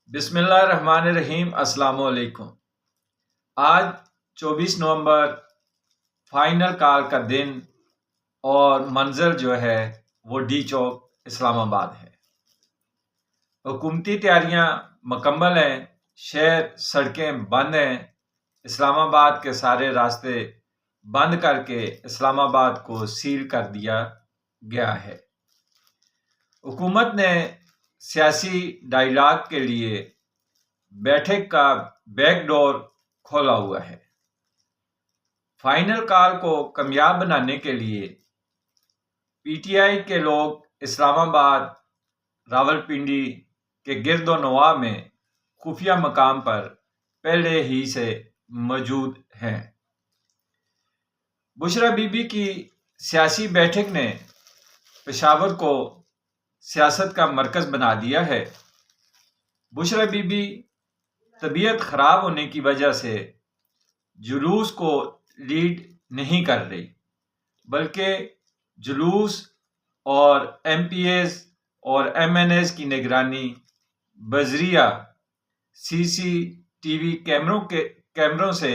بسم اللہ الرحمن الرحیم۔ السلام علیکم۔ آج 24 نومبر فائنل کال کا دن اور منظر جو ہے وہ ڈی چوک اسلام آباد ہے۔ حکومتی تیاریاں مکمل ہیں، شہر سڑکیں بند ہیں، اسلام آباد کے سارے راستے بند کر کے اسلام آباد کو سیل کر دیا گیا ہے۔ حکومت نے سیاسی ڈائیلاگ کے لیے بیٹھک کا بیک ڈور کھولا ہوا ہے۔ فائنل کال کو کامیاب بنانے کے لیے پی ٹی آئی کے لوگ اسلام آباد، راولپنڈی کے گرد و نواح میں خفیہ مقام پر پہلے ہی سے موجود ہیں۔ بشرا بی بی کی سیاسی بیٹھک نے پشاور کو سیاست کا مرکز بنا دیا ہے۔ بشرا بی بی طبیعت خراب ہونے کی وجہ سے جلوس کو لیڈ نہیں کر رہی، بلکہ جلوس اور ایم پی ایز اور ایم این ایز کی نگرانی بذریعہ سی سی ٹی وی کیمروں سے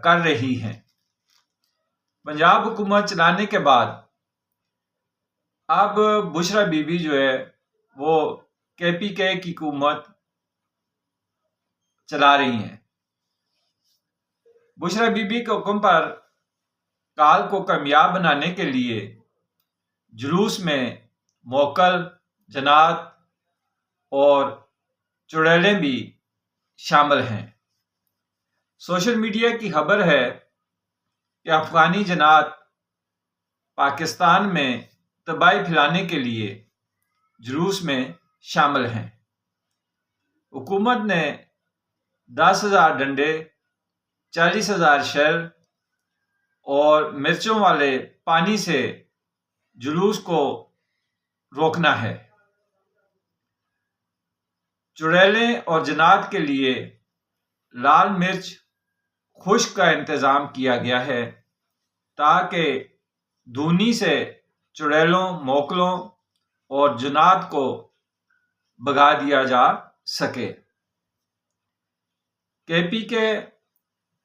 کر رہی ہیں۔ پنجاب حکومت چلانے کے بعد اب بشرا بی بی جو ہے وہ کے پی کے کی حکومت چلا رہی ہیں۔ بشرا بی بی کے حکم پر کال کو کامیاب بنانے کے لیے جلوس میں موکل، جنات اور چڑیلیں بھی شامل ہیں۔ سوشل میڈیا کی خبر ہے کہ افغانی جنات پاکستان میں تباہی پھیلانے کے لیے جلوس میں شامل ہیں۔ حکومت نے 10,000 ڈنڈے، 40,000 شیل اور مرچوں والے پانی سے جلوس کو روکنا ہے۔ چڑیلیں اور جنات کے لیے لال مرچ خشک کا انتظام کیا گیا ہے تاکہ دھونی سے چڑیلوں، موکلوں اور جنات کو بھگا دیا جا سکے۔ کے پی کے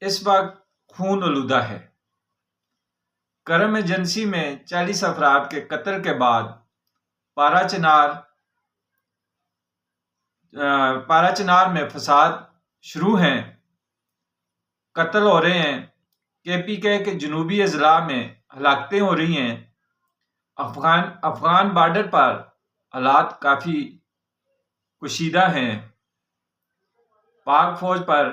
اس وقت خون آلودہ ہے۔ کرم ایجنسی میں 40 افراد کے قتل کے بعد پارا چنار میں فساد شروع ہیں، قتل ہو رہے ہیں، کے پی کے جنوبی اضلاع میں ہلاکتیں ہو رہی ہیں۔ افغان بارڈر پر حالات کافی کشیدہ ہیں، پاک فوج پر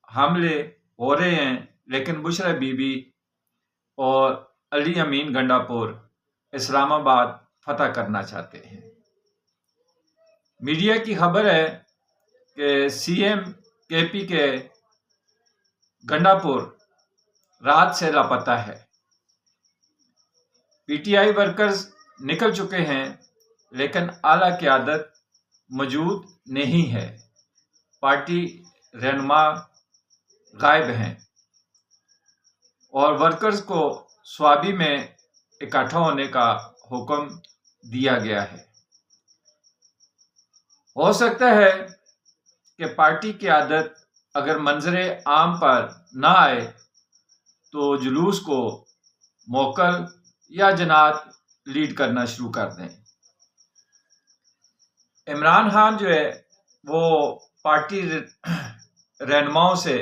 حملے ہو رہے ہیں، لیکن بشرا بی بی اور علی امین گنڈاپور اسلام آباد فتح کرنا چاہتے ہیں۔ میڈیا کی خبر ہے کہ سی ایم کے پی کے گنڈاپور رات سے لاپتہ ہے۔ پی ٹی آئی ورکرز نکل چکے ہیں لیکن اعلیٰ قیادت موجود نہیں ہے۔ پارٹی رہنما غائب ہیں اور ورکرز کو صوابی میں اکٹھا ہونے کا حکم دیا گیا ہے۔ ہو سکتا ہے کہ پارٹی قیادت اگر منظر عام پر نہ آئے تو جلوس کو موکل یا جنات لیڈ کرنا شروع کر دیں۔ عمران خان جو ہے وہ پارٹی رہنماؤں سے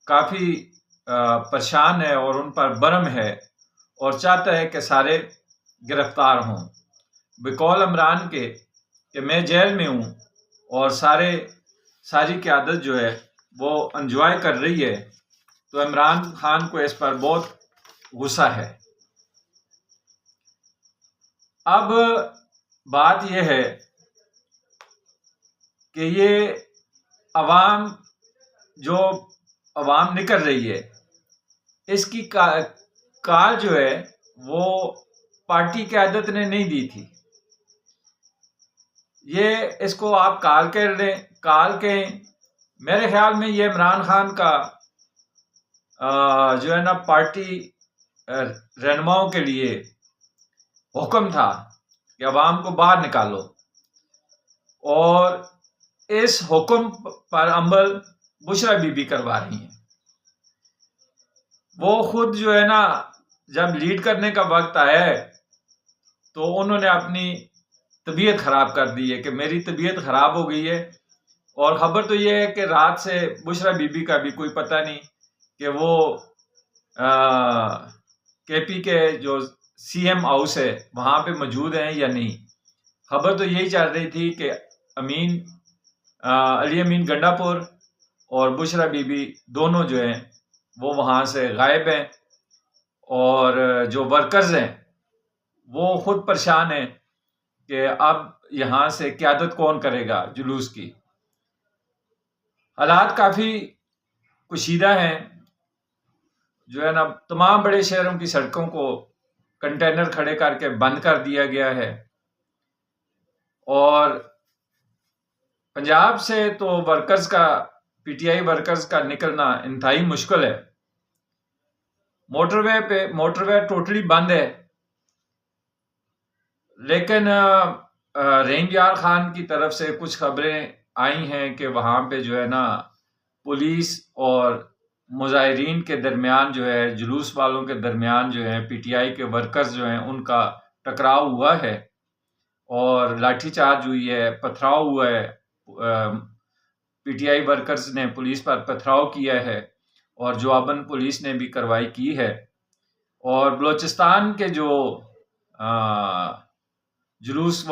کافی پریشان ہے اور ان پر برہم ہے اور چاہتا ہے کہ سارے گرفتار ہوں۔ بقول عمران کے کہ میں جیل میں ہوں اور ساری قیادت جو ہے وہ انجوائے کر رہی ہے، تو عمران خان کو اس پر بہت غصہ ہے۔ اب بات یہ ہے کہ یہ عوام نکل رہی ہے، اس کی کال جو ہے وہ پارٹی قیادت نے نہیں دی تھی۔ اس کو آپ کال کر لیں، کال کہیں۔ میرے خیال میں یہ عمران خان کا جو ہے نا پارٹی رہنماؤں کے لیے حکم تھا کہ عوام کو باہر نکالو۔ اور اس حکم پر عمل بشرا بی بی کروا رہی ہیں۔ وہ خود جو ہے نا جب لیڈ کرنے کا وقت آیا ہے تو انہوں نے اپنی طبیعت خراب کر دی ہے کہ میری طبیعت خراب ہو گئی ہے، اور خبر تو یہ ہے کہ رات سے بشرا بی بی کا بھی کوئی پتہ نہیں کہ وہ کے پی کے جو سی ایم ہاؤس ہے وہاں پہ موجود ہیں یا نہیں۔ خبر تو یہی چل رہی تھی کہ علی امین گنڈا پور اور بشرا بی بی دونوں جو ہیں وہ وہاں سے غائب ہیں، اور جو ورکرز ہیں وہ خود پریشان ہیں کہ اب یہاں سے قیادت کون کرے گا جلوس کی۔ حالات کافی کشیدہ ہیں، جو ہے نا تمام بڑے شہروں کی سڑکوں کو کنٹینر کھڑے کر کے بند کر دیا گیا ہے، اور پنجاب سے تو ورکرز کا پی ٹی آئی ورکرز کا نکلنا انتہائی مشکل ہے۔ موٹر وے ٹوٹلی بند ہے، لیکن رحیم یار خان کی طرف سے کچھ خبریں آئی ہیں کہ وہاں پہ جو ہے نا پولیس اور مظاہرین کے درمیان جو ہے، جلوس والوں کے درمیان جو ہے، پی ٹی آئی کے ورکرز جو ہیں ان کا ٹکراؤ ہوا ہے اور لاٹھی چارج ہوئی ہے، پتھراؤ ہوا ہے، پی ٹی آئی ورکرز نے پولیس پر پتھراؤ کیا ہے اور جواباً پولیس نے بھی کارروائی کی ہے۔ اور بلوچستان کے جو جلوس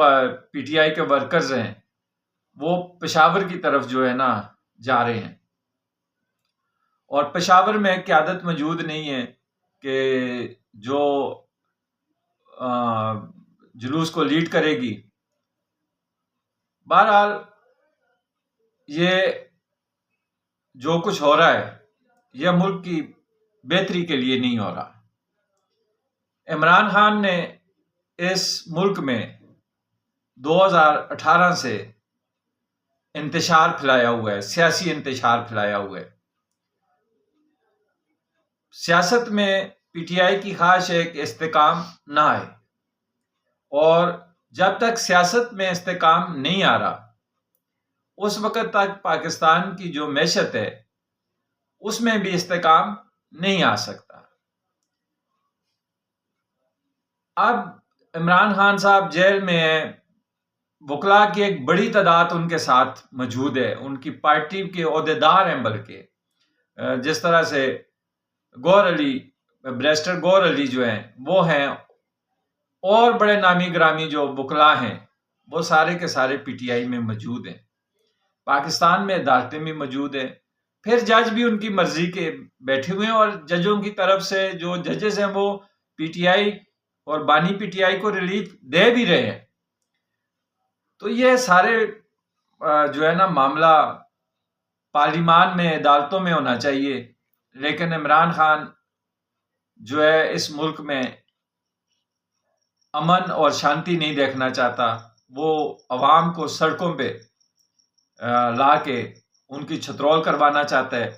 پی ٹی آئی کے ورکرز ہیں وہ پشاور کی طرف جو ہے نا جا رہے ہیں، اور پشاور میں قیادت موجود نہیں ہے کہ جو جلوس کو لیڈ کرے گی۔ بہرحال یہ جو کچھ ہو رہا ہے یہ ملک کی بہتری کے لیے نہیں ہو رہا۔ عمران خان نے اس ملک میں 2018 سے انتشار پھیلایا ہوا ہے، سیاسی انتشار پھیلایا ہوا ہے۔ سیاست میں پی ٹی آئی کی خواہش ہے کہ استحکام نہ آئے، اور جب تک سیاست میں استحکام نہیں آ رہا اس وقت تک پاکستان کی جو معیشت ہے اس میں بھی استحکام نہیں آ سکتا۔ اب عمران خان صاحب جیل میں ہیں، وکلاء کی ایک بڑی تعداد ان کے ساتھ موجود ہے، ان کی پارٹی کے عہدیدار ہیں، بلکہ جس طرح سے بیرسٹر گور علی جو ہیں وہ ہیں، اور بڑے نامی گرامی جو وکلاء ہیں وہ سارے کے سارے پی ٹی آئی میں موجود ہیں۔ پاکستان میں عدالتیں بھی موجود ہیں، پھر جج بھی ان کی مرضی کے بیٹھے ہوئے ہیں، اور ججوں کی طرف سے جو ججز ہیں وہ پی ٹی آئی اور بانی پی ٹی آئی کو ریلیف دے بھی رہے ہیں۔ تو یہ سارے جو ہے نا معاملہ پارلیمان میں، عدالتوں میں ہونا چاہیے، لیکن عمران خان جو ہے اس ملک میں امن اور شانتی نہیں دیکھنا چاہتا۔ وہ عوام کو سڑکوں پہ لا کے ان کی چھترول کروانا چاہتا ہے۔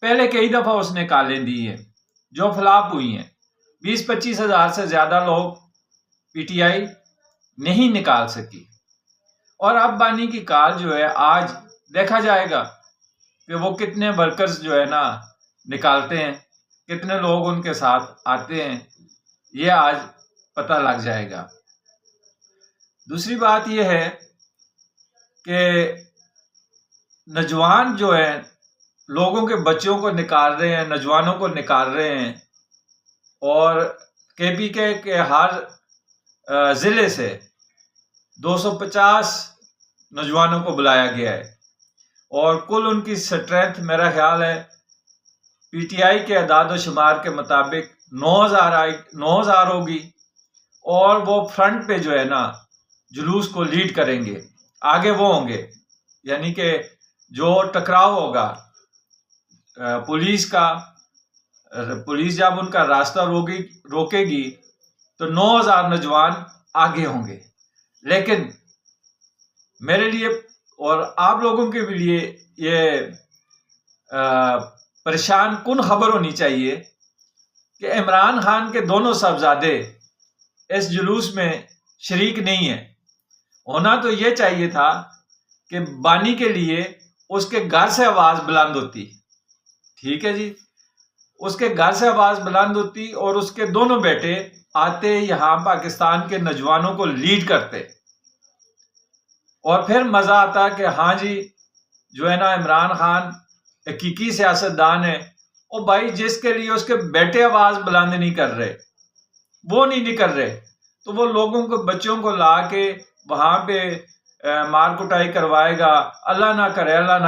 پہلے کئی دفعہ اس نے کالیں دی ہیں جو فلاپ ہوئی ہیں، 20-25 ہزار سے زیادہ لوگ پی ٹی آئی نہیں نکال سکی، اور اب بانی کی کال جو ہے آج دیکھا جائے گا کہ وہ کتنے ورکرز جو ہے نا نکالتے ہیں، کتنے لوگ ان کے ساتھ آتے ہیں، یہ آج پتہ لگ جائے گا۔ دوسری بات یہ ہے کہ نوجوان جو ہیں لوگوں کے بچوں کو نکال رہے ہیں، نوجوانوں کو نکال رہے ہیں، اور کے پی کے ہر ضلع سے 250 نوجوانوں کو بلایا گیا ہے، اور کل ان کی سٹرینتھ میرا خیال ہے پی ٹی آئی کے اعداد و شمار کے مطابق 9000 ہوگی، اور وہ فرنٹ پہ جو ہے نا جلوس کو لیڈ کریں گے، آگے وہ ہوں گے، یعنی کہ جو ٹکراؤ ہوگا پولیس جب ان کا راستہ روکے گی تو 9000 نوجوان آگے ہوں گے۔ لیکن میرے لیے اور آپ لوگوں کے بھی لیے یہ پریشان کن خبر ہونی چاہیے کہ عمران خان کے دونوں صاحبزادے اس جلوس میں شریک نہیں ہیں، ہونا تو یہ چاہیے تھا کہ بانی کے لیے اس کے گھر سے آواز بلند ہوتی، ٹھیک ہے جی، اس کے گھر سے آواز بلند ہوتی اور اس کے دونوں بیٹے آتے یہاں پاکستان کے نوجوانوں کو لیڈ کرتے، اور پھر مزہ آتا کہ ہاں جی جو ہے نا عمران خان حقیقی سیاستدان ہے، او بھائی جس کے لیے اس کے بیٹے آواز بلند نہیں کر رہے، وہ نہیں کر رہے، تو وہ لوگوں کو بچوں کو لا کے وہاں پہ مار کٹائی کروائے گا، اللہ نہ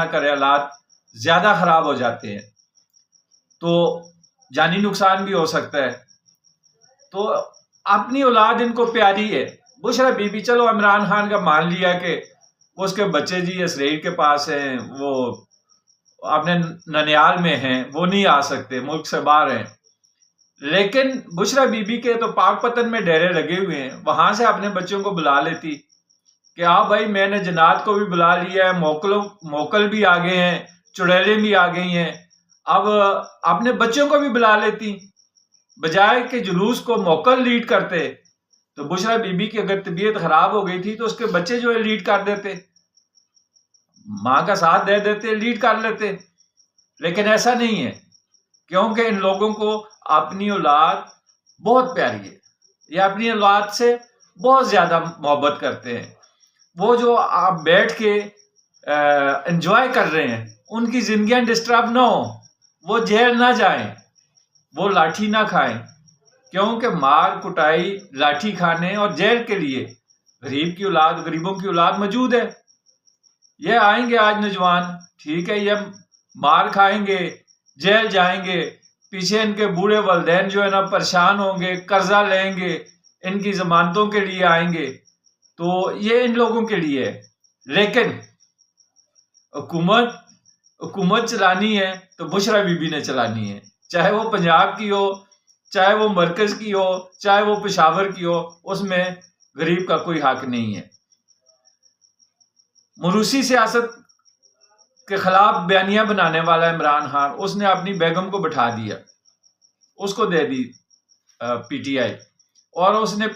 کرے حالات زیادہ خراب ہو جاتے ہیں، تو جانی نقصان بھی ہو سکتا ہے۔ تو اپنی اولاد ان کو پیاری ہے۔ بشرا بی بی چلو عمران خان کا مان لیا کہ اس کے بچے جی اسرائیل کے پاس ہیں، وہ اپنے ننیال میں ہیں، وہ نہیں آ سکتے، ملک سے باہر ہیں، لیکن بشرا بی بی کے تو پاک پتن میں ڈیرے لگے ہوئے ہیں، وہاں سے اپنے بچوں کو بلا لیتی کہ بھائی میں نے جنات کو بھی بلا لیا ہے، موکل بھی آ گئے ہیں، چڑیلیں بھی آ گئی ہیں، اب اپنے بچوں کو بھی بلا لیتی، بجائے کہ جلوس کو موکل لیڈ کرتے تو بشرا بی بی کی اگر طبیعت خراب ہو گئی تھی تو اس کے بچے جو ہے لیڈ کر دیتے، ماں کا ساتھ دے دیتے، لیڈ کر لیتے، لیکن ایسا نہیں ہے، کیونکہ ان لوگوں کو اپنی اولاد بہت پیاری ہے، یہ اپنی اولاد سے بہت زیادہ محبت کرتے ہیں، وہ جو آپ بیٹھ کے انجوائے کر رہے ہیں ان کی زندگیاں ڈسٹرب نہ ہوں، وہ جیل نہ جائیں، وہ لاٹھی نہ کھائیں، کیونکہ مار کٹائی لاٹھی کھانے اور جیل کے لیے غریبوں کی اولاد موجود ہے۔ یہ آئیں گے آج نوجوان، ٹھیک ہے، یہ مار کھائیں گے، جیل جائیں گے، پیچھے ان کے بوڑھے والدین جو ہے نا پریشان ہوں گے، قرضہ لیں گے، ان کی ضمانتوں کے لیے آئیں گے، تو یہ ان لوگوں کے لیے ہے۔ لیکن حکومت چلانی ہے تو بشرا بی بی نے چلانی ہے، چاہے وہ پنجاب کی ہو، چاہے وہ مرکز کی ہو، چاہے وہ پشاور کی ہو، اس میں غریب کا کوئی حق نہیں ہے۔ موروثی سیاست کے خلاف بیانیہ بنانے والا عمران خان، اس نے اپنی بیگم کو بٹھا دیا، اس کو دے دی پی ٹی آئی، اور اس نے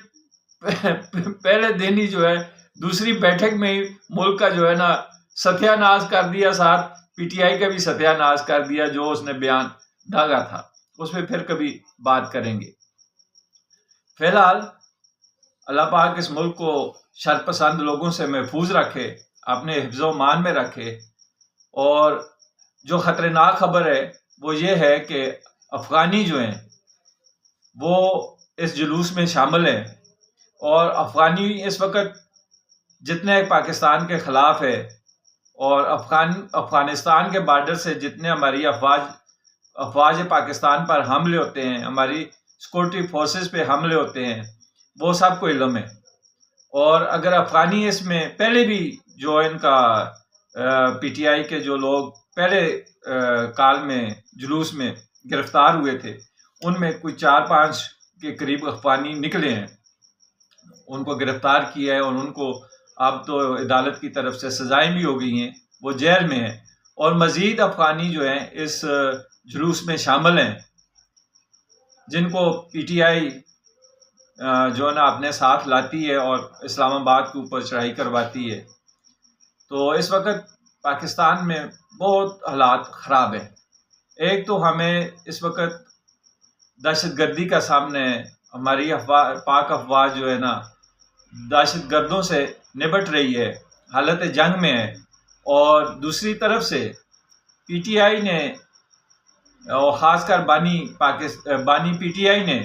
پہلے دن ہی جو ہے دوسری بیٹھک میں ہی ملک کا جو ہے نا ستیہ ناش کر دیا، ساتھ پی ٹی آئی کا بھی ستیہ ناش کر دیا، جو اس نے بیان داغا تھا، اس میں پھر کبھی بات کریں گے۔ فی الحال اللہ پاک اس ملک کو شر پسند لوگوں سے محفوظ رکھے، اپنے حفظ و امان میں رکھے، اور جو خطرناک خبر ہے وہ یہ ہے کہ افغانی جو ہیں وہ اس جلوس میں شامل ہیں، اور افغانی اس وقت جتنے پاکستان کے خلاف ہے، اور افغانستان کے بارڈر سے جتنے ہماری افواج پاکستان پر حملے ہوتے ہیں، ہماری سیکورٹی فورسز پہ حملے ہوتے ہیں، وہ سب کو علم ہے، اور اگر افغانی اس میں پہلے بھی جو ان کا پی ٹی آئی کے جو لوگ پہلے کال میں جلوس میں گرفتار ہوئے تھے، ان میں کوئی 4-5 کے قریب افغانی نکلے ہیں، ان کو گرفتار کیا ہے، اور ان کو اب تو عدالت کی طرف سے سزائیں بھی ہو گئی ہیں، وہ جیل میں ہیں، اور مزید افغانی جو ہیں اس جلوس میں شامل ہیں، جن کو پی ٹی آئی جو ہے نا اپنے ساتھ لاتی ہے اور اسلام آباد کے اوپر چڑھائی کرواتی ہے۔ تو اس وقت پاکستان میں بہت حالات خراب ہیں۔ ایک تو ہمیں اس وقت دہشت گردی کا سامنے ہے، ہماری پاک افواج جو ہے نا دہشت گردوں سے نبٹ رہی ہے، حالت جنگ میں ہے، اور دوسری طرف سے پی ٹی آئی نے، اور خاص کر بانی پی ٹی آئی نے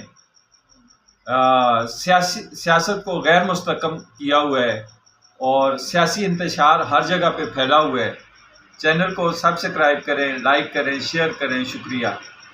سیاست کو غیر مستحکم کیا ہوا ہے، اور سیاسی انتشار ہر جگہ پہ پھیلا ہوا ہے۔ چینل کو سبسکرائب کریں، لائک کریں، شیئر کریں، شکریہ۔